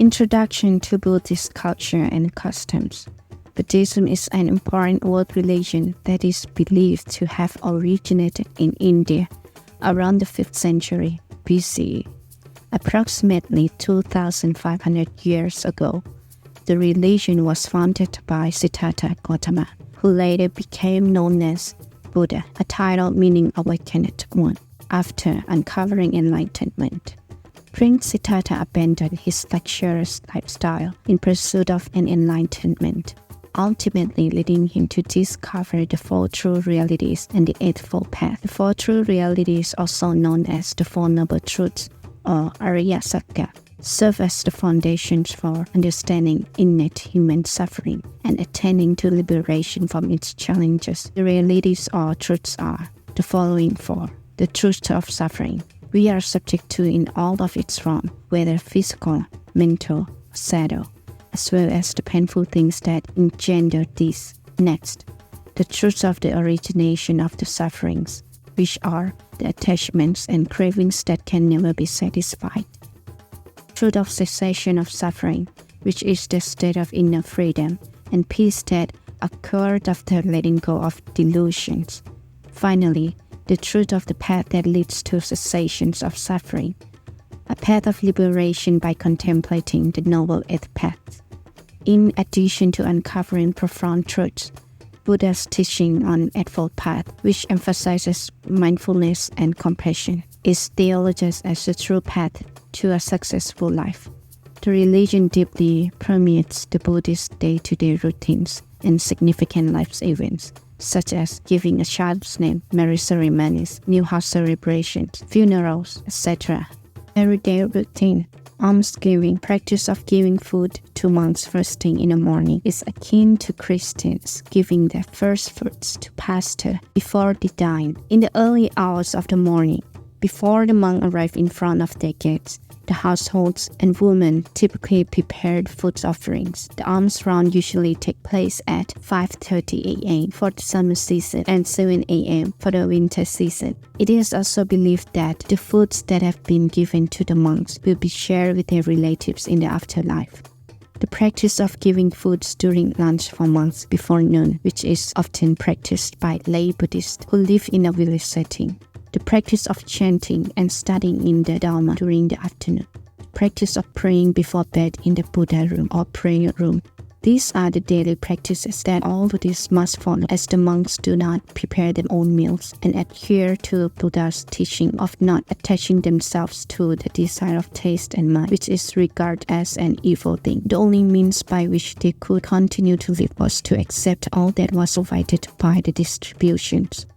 Introduction to Buddhist culture and customs. Buddhism is an important world religion that is believed to have originated in India around the 5th century BCE. Approximately 2,500 years ago, the religion was founded by Siddhartha Gautama, who later became known as Buddha, a title meaning awakened one, after uncovering enlightenment. Prince Siddhartha abandoned his luxurious lifestyle in pursuit of an enlightenment, ultimately leading him to discover the Four True Realities and the Eightfold Path. The Four True Realities, also known as the Four Noble Truths or Arya Satya, serve as the foundations for understanding innate human suffering and attaining to liberation from its challenges. The realities or truths are the following four. The truth of suffering. We are subject to in all of its form, whether physical, mental, or subtle, as well as the painful things that engender these. Next, the truth of the origination of the sufferings, which are the attachments and cravings that can never be satisfied. Truth of cessation of suffering, which is the state of inner freedom and peace that occurred after letting go of delusions. Finally, the truth of the path that leads to cessations of suffering, a path of liberation by contemplating the Noble Eighth Path. In addition to uncovering profound truths, Buddha's teaching on Eightfold Path, which emphasizes mindfulness and compassion, is theologized as the true path to a successful life. The religion deeply permeates the Buddhist day-to-day routines and significant life events, such as giving a child's name, marriage ceremonies, new house celebrations, funerals, etc. Everyday routine. Almsgiving, practice of giving food to monks first thing in the morning, is akin to Christians giving their first fruits to pastor before they dine. In the early hours of the morning, before the monk arrived in front of their gates, the households and women typically prepared food offerings. The alms round usually take place at 5:30 a.m. for the summer season and 7 a.m. for the winter season. It is also believed that the foods that have been given to the monks will be shared with their relatives in the afterlife. The practice of giving foods during lunch for monks before noon, which is often practiced by lay Buddhists who live in a village setting. The practice of chanting and studying in the Dharma during the afternoon. The practice of praying before bed in the Buddha room or prayer room. These are the daily practices that all Buddhists must follow, as the monks do not prepare their own meals and adhere to Buddha's teaching of not attaching themselves to the desire of taste and mind, which is regarded as an evil thing. The only means by which they could continue to live was to accept all that was provided by the distributions.